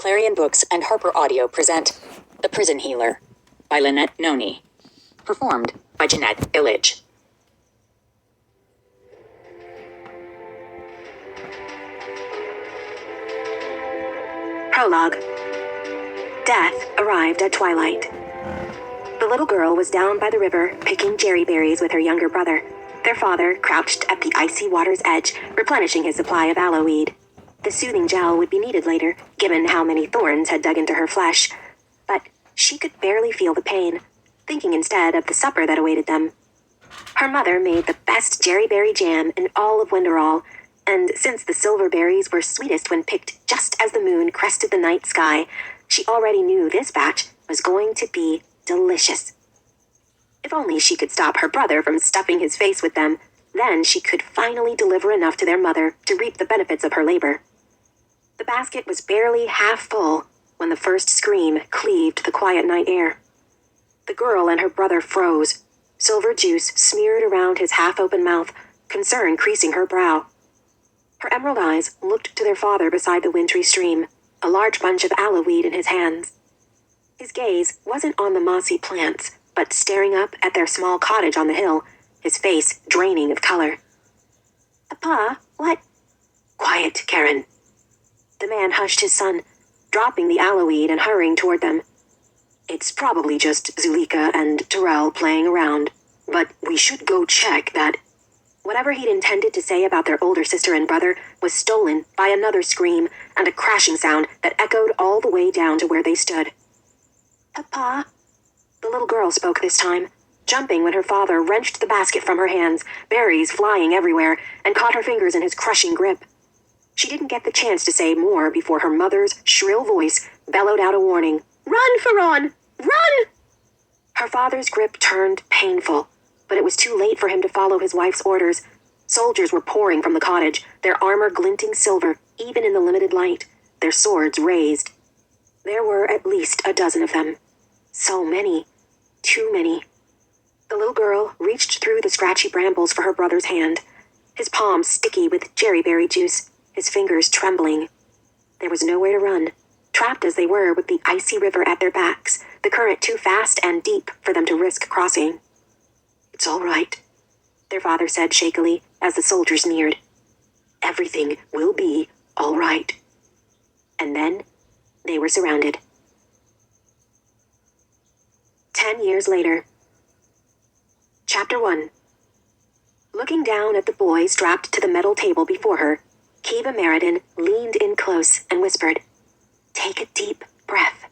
Clarion Books and Harper Audio present The Prison Healer by Lynette Noni. Performed by Jeanette Illich. Prologue. Death arrived at twilight. The little girl was down by the river picking cherry berries with her younger brother. Their father crouched at the icy water's edge, replenishing his supply of aloe weed. The soothing gel would be needed later, given how many thorns had dug into her flesh. But she could barely feel the pain, thinking instead of the supper that awaited them. Her mother made the best cherryberry jam in all of Winderall, and since the silver berries were sweetest when picked just as the moon crested the night sky, she already knew this batch was going to be delicious. If only she could stop her brother from stuffing his face with them, then she could finally deliver enough to their mother to reap the benefits of her labor. The basket was barely half full when the first scream cleaved the quiet night air. The girl and her brother froze, silver juice smeared around his half-open mouth, concern creasing her brow. Her emerald eyes looked to their father beside the wintry stream, a large bunch of aloe weed in his hands. His gaze wasn't on the mossy plants, but staring up at their small cottage on the hill, his face draining of color. "Papa, what?" "Quiet, Karen." The man hushed his son, dropping the aloe weed and hurrying toward them. "It's probably just Zulika and Terrell playing around, but we should go check that." Whatever he'd intended to say about their older sister and brother was stolen by another scream and a crashing sound that echoed all the way down to where they stood. "Papa?" The little girl spoke this time, jumping when her father wrenched the basket from her hands, berries flying everywhere, and caught her fingers in his crushing grip. She didn't get the chance to say more before her mother's shrill voice bellowed out a warning. "Run, Faron! Run!" Her father's grip turned painful, but it was too late for him to follow his wife's orders. Soldiers were pouring from the cottage, their armor glinting silver, even in the limited light, their swords raised. There were at least a dozen of them. So many. Too many. The little girl reached through the scratchy brambles for her brother's hand, his palm sticky with cherryberry juice, his fingers trembling. There was nowhere to run, trapped as they were with the icy river at their backs, the current too fast and deep for them to risk crossing. "It's all right," their father said shakily as the soldiers neared. "Everything will be all right." And then they were surrounded. 10 years later. Chapter 1. Looking down at the boy strapped to the metal table before her, Kiva Meriden leaned in close and whispered, "Take a deep breath."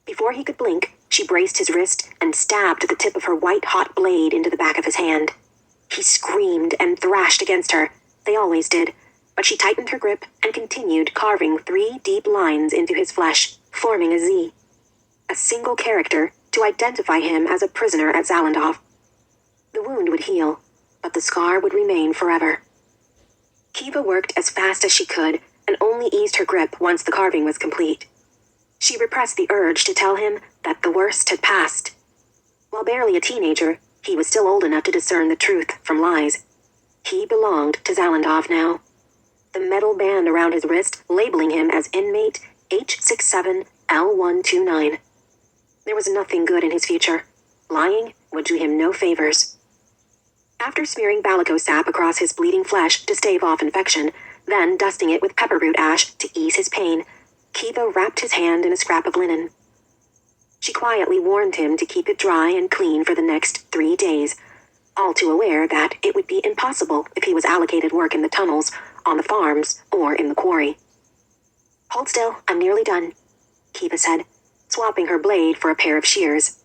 Before he could blink, she braced his wrist and stabbed the tip of her white-hot blade into the back of his hand. He screamed and thrashed against her. They always did, but she tightened her grip and continued carving 3 deep lines into his flesh, forming a Z. A single character to identify him as a prisoner at Zalandov. The wound would heal, but the scar would remain forever. Kiva worked as fast as she could and only eased her grip once the carving was complete. She repressed the urge to tell him that the worst had passed. While barely a teenager, he was still old enough to discern the truth from lies. He belonged to Zalandov now. The metal band around his wrist labeling him as inmate H67L129. There was nothing good in his future. Lying would do him no favors. After smearing Balico sap across his bleeding flesh to stave off infection, then dusting it with pepperroot ash to ease his pain, Kiva wrapped his hand in a scrap of linen. She quietly warned him to keep it dry and clean for the next 3 days, all too aware that it would be impossible if he was allocated work in the tunnels, on the farms, or in the quarry. "Hold still, I'm nearly done," Kiva said, swapping her blade for a pair of shears.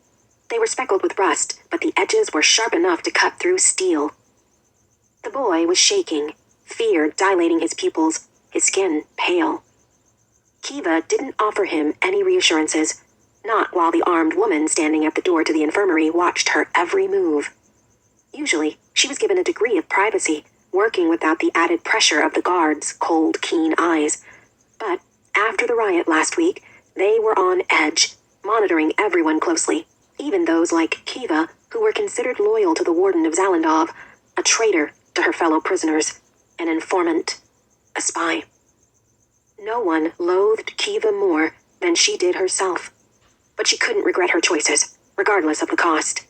They were speckled with rust, but the edges were sharp enough to cut through steel. The boy was shaking, fear dilating his pupils, his skin pale. Kiva didn't offer him any reassurances, not while the armed woman standing at the door to the infirmary watched her every move. Usually, she was given a degree of privacy, working without the added pressure of the guards' cold, keen eyes. But after the riot last week, they were on edge, monitoring everyone closely, even those like Kiva, who were considered loyal to the warden of Zalandov, a traitor to her fellow prisoners, an informant, a spy. No one loathed Kiva more than she did herself, but she couldn't regret her choices, regardless of the cost.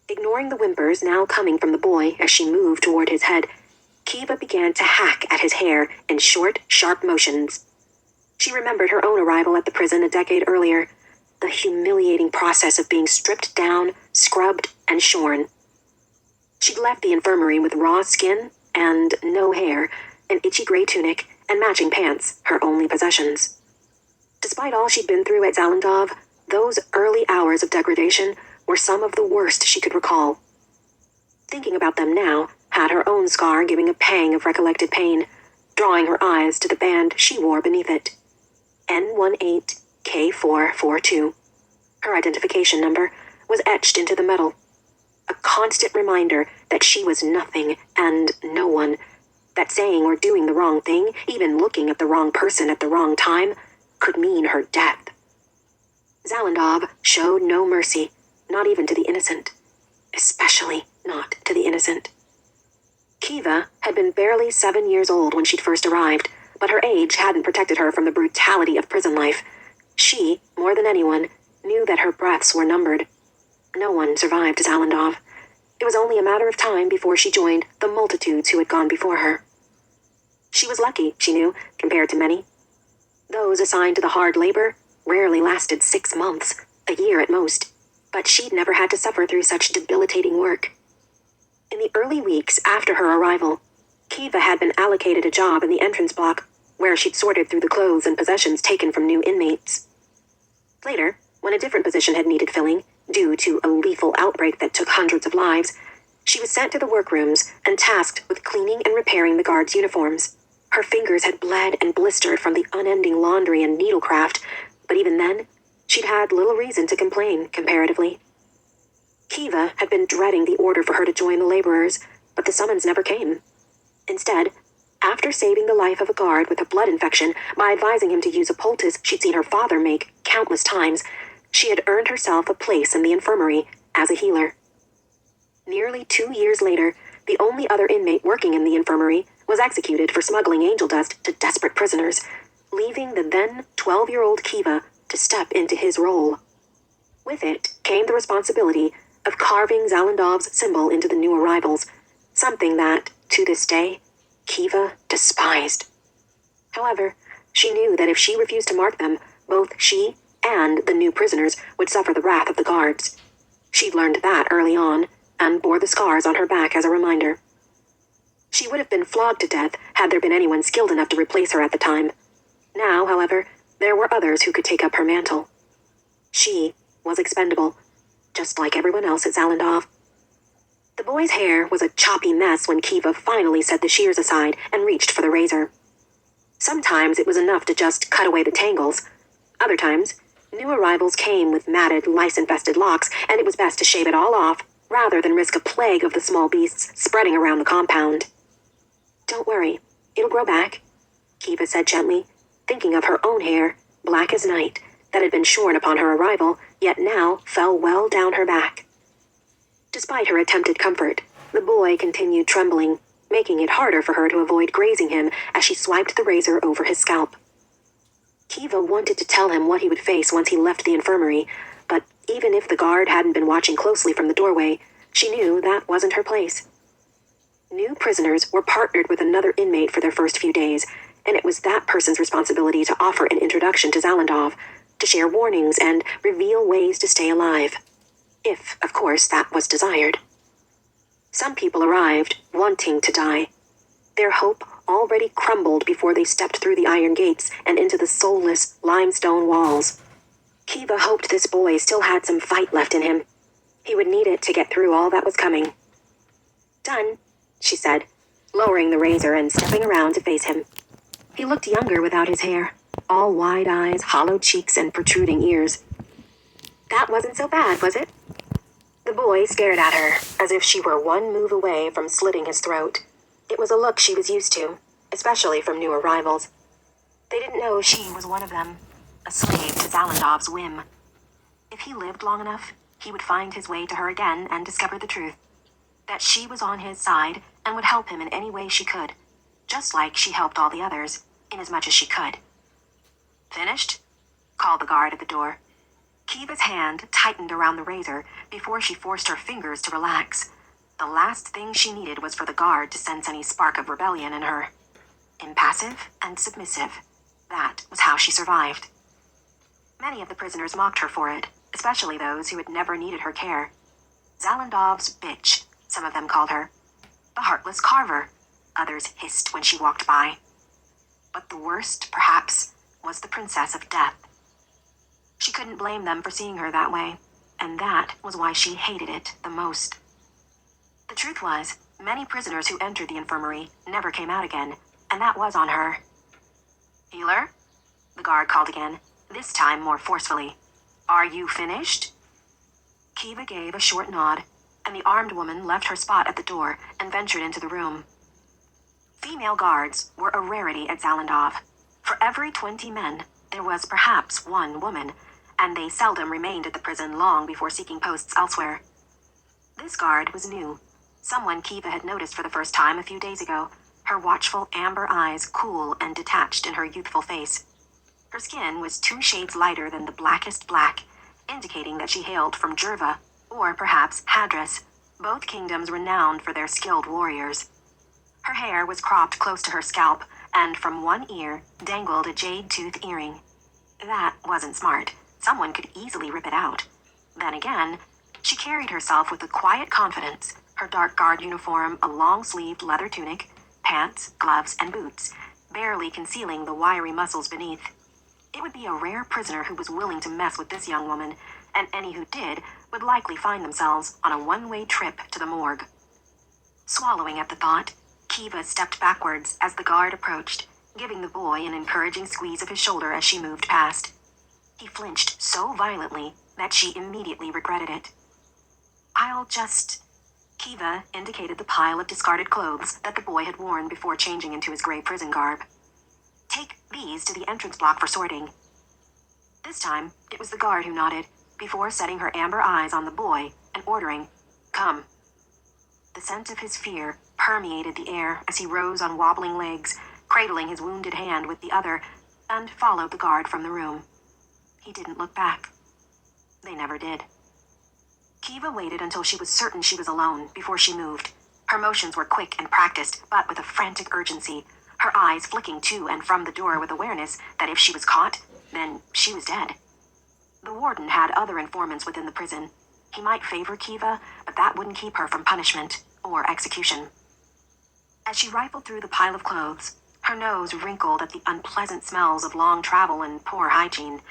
Ignoring the whimpers now coming from the boy as she moved toward his head, Kiva began to hack at his hair in short, sharp motions. She remembered her own arrival at the prison a decade earlier, the humiliating process of being stripped down, scrubbed, and shorn. She'd left the infirmary with raw skin and no hair, an itchy gray tunic, and matching pants, her only possessions. Despite all she'd been through at Zalandov, those early hours of degradation were some of the worst she could recall. Thinking about them now had her own scar giving a pang of recollected pain, drawing her eyes to the band she wore beneath it. N18K442. Her identification number was etched into the metal. A constant reminder that she was nothing and no one, that saying or doing the wrong thing, even looking at the wrong person at the wrong time, could mean her death. Zalandov showed no mercy, not even to the innocent. Especially not to the innocent. Kiva had been barely 7 years old when she'd first arrived, but her age hadn't protected her from the brutality of prison life. She, more than anyone, knew that her breaths were numbered. No one survived Zalandov. It was only a matter of time before she joined the multitudes who had gone before her. She was lucky, she knew, compared to many. Those assigned to the hard labor rarely lasted 6 months, a year at most, but she'd never had to suffer through such debilitating work. In the early weeks after her arrival, Kiva had been allocated a job in the entrance block, where she'd sorted through the clothes and possessions taken from new inmates. Later, when a different position had needed filling, due to a lethal outbreak that took hundreds of lives, she was sent to the workrooms and tasked with cleaning and repairing the guards' uniforms. Her fingers had bled and blistered from the unending laundry and needlecraft, but even then, she'd had little reason to complain, comparatively. Kiva had been dreading the order for her to join the laborers, but the summons never came. Instead, after saving the life of a guard with a blood infection by advising him to use a poultice she'd seen her father make countless times, she had earned herself a place in the infirmary as a healer. Nearly 2 years later, the only other inmate working in the infirmary was executed for smuggling angel dust to desperate prisoners, leaving the then 12-year-old Kiva to step into his role. With it came the responsibility of carving Zalandov's symbol into the new arrivals, something that, to this day, Kiva despised. However, she knew that if she refused to mark them, both she and the new prisoners would suffer the wrath of the guards. She'd learned that early on, and bore the scars on her back as a reminder. She would have been flogged to death had there been anyone skilled enough to replace her at the time. Now, however, there were others who could take up her mantle. She was expendable, just like everyone else at Zalandov. The boy's hair was a choppy mess when Kiva finally set the shears aside and reached for the razor. Sometimes it was enough to just cut away the tangles. Other times, new arrivals came with matted, lice-infested locks, and it was best to shave it all off, rather than risk a plague of the small beasts spreading around the compound. "Don't worry, it'll grow back," Kiva said gently, thinking of her own hair, black as night, that had been shorn upon her arrival, yet now fell well down her back. Despite her attempted comfort, the boy continued trembling, making it harder for her to avoid grazing him as she swiped the razor over his scalp. Kiva wanted to tell him what he would face once he left the infirmary, but even if the guard hadn't been watching closely from the doorway, she knew that wasn't her place. New prisoners were partnered with another inmate for their first few days, and it was that person's responsibility to offer an introduction to Zalandov, to share warnings and reveal ways to stay alive. If, of course, that was desired. Some people arrived, wanting to die. Their hope already crumbled before they stepped through the iron gates and into the soulless limestone walls. Kiva hoped this boy still had some fight left in him. He would need it to get through all that was coming. "Done," she said, lowering the razor and stepping around to face him. He looked younger without his hair, all wide eyes, hollow cheeks, and protruding ears. "That wasn't so bad, was it?" The boy stared at her, as if she were one move away from slitting his throat. It was a look she was used to, especially from new arrivals. They didn't know she was one of them, a slave to Zalandov's whim. If he lived long enough, he would find his way to her again and discover the truth. That she was on his side and would help him in any way she could, just like she helped all the others. inasmuch as she could. "Finished?" called the guard at the door. Kiva's hand tightened around the razor before she forced her fingers to relax. The last thing she needed was for the guard to sense any spark of rebellion in her. Impassive and submissive. That was how she survived. Many of the prisoners mocked her for it, especially those who had never needed her care. Zalandov's bitch, some of them called her. The heartless carver, others hissed when she walked by. But the worst, perhaps, was the Princess of Death. She couldn't blame them for seeing her that way, and that was why she hated it the most. The truth was, many prisoners who entered the infirmary never came out again, and that was on her. "Healer?" the guard called again, this time more forcefully. "Are you finished?" Kiva gave a short nod, and the armed woman left her spot at the door and ventured into the room. Female guards were a rarity at Zalandov. For every 20 men, there was perhaps one woman, and they seldom remained at the prison long before seeking posts elsewhere. This guard was new, someone Kiva had noticed for the first time a few days ago, her watchful amber eyes cool and detached in her youthful face. Her skin was 2 shades lighter than the blackest black, indicating that she hailed from Jurva, or perhaps Hadris, both kingdoms renowned for their skilled warriors. Her hair was cropped close to her scalp, and from one ear dangled a jade-tooth earring. That wasn't smart. Someone could easily rip it out. Then again, she carried herself with a quiet confidence, her dark guard uniform a long-sleeved leather tunic, pants, gloves, and boots, barely concealing the wiry muscles beneath. It would be a rare prisoner who was willing to mess with this young woman, and any who did would likely find themselves on a one-way trip to the morgue. Swallowing at the thought, Kiva stepped backwards as the guard approached, giving the boy an encouraging squeeze of his shoulder as she moved past. He flinched so violently that she immediately regretted it. Kiva indicated the pile of discarded clothes that the boy had worn before changing into his gray prison garb. "Take these to the entrance block for sorting." This time, it was the guard who nodded, before setting her amber eyes on the boy and ordering, "Come." The scent of his fear permeated the air as he rose on wobbling legs, cradling his wounded hand with the other, and followed the guard from the room. He didn't look back. They never did. Kiva waited until she was certain she was alone before she moved. Her motions were quick and practiced, but with a frantic urgency, her eyes flicking to and from the door with awareness that if she was caught, then she was dead. The warden had other informants within the prison. He might favor Kiva, but that wouldn't keep her from punishment or execution. As she rifled through the pile of clothes, her nose wrinkled at the unpleasant smells of long travel and poor hygiene.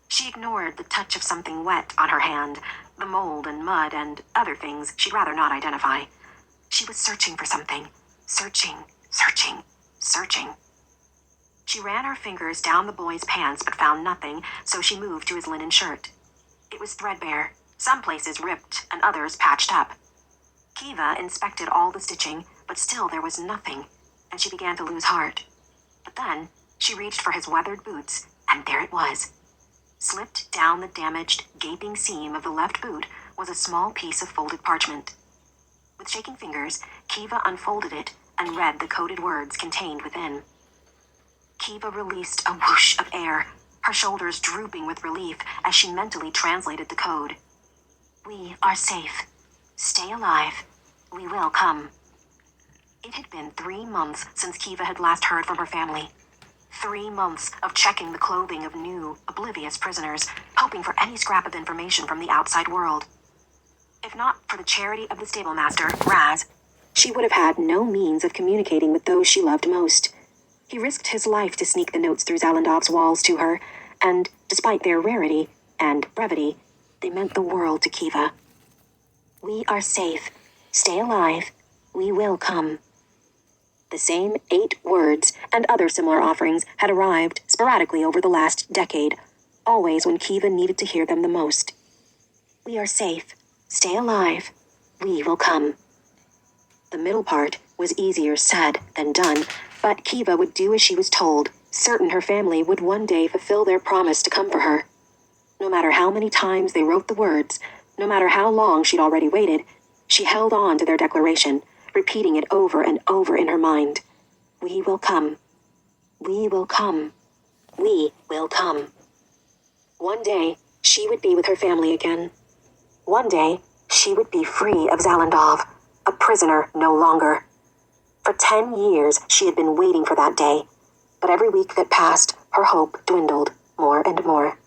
She ignored the touch of something wet on her hand, the mold and mud and other things she'd rather not identify. She was searching for something. Searching. She ran her fingers down the boy's pants but found nothing, so she moved to his linen shirt. It was threadbare, some places ripped and others patched up. Kiva inspected all the stitching, but still there was nothing, and she began to lose heart. But then, she reached for his weathered boots, and there it was. Slipped down the damaged, gaping seam of the left boot was a small piece of folded parchment. With shaking fingers, Kiva unfolded it and read the coded words contained within. Kiva released a whoosh of air, her shoulders drooping with relief as she mentally translated the code. "We are safe. Stay alive. We will come." It had been 3 months since Kiva had last heard from her family. 3 months of checking the clothing of new, oblivious prisoners, hoping for any scrap of information from the outside world. If not for the charity of the stablemaster, Raz, she would have had no means of communicating with those she loved most. He risked his life to sneak the notes through Zalandov's walls to her, and, despite their rarity and brevity, they meant the world to Kiva. "We are safe. Stay alive. We will come." The same 8 words and other similar offerings had arrived sporadically over the last decade, always when Kiva needed to hear them the most. "We are safe. Stay alive. We will come." The middle part was easier said than done, but Kiva would do as she was told, certain her family would one day fulfill their promise to come for her. No matter how many times they wrote the words, no matter how long she'd already waited, she held on to their declaration, repeating it over and over in her mind. "We will come. We will come. We will come. One day, she would be with her family again. One day, she would be free of Zalandov, a prisoner no longer. For 10 years, she had been waiting for that day, but every week that passed, her hope dwindled more and more.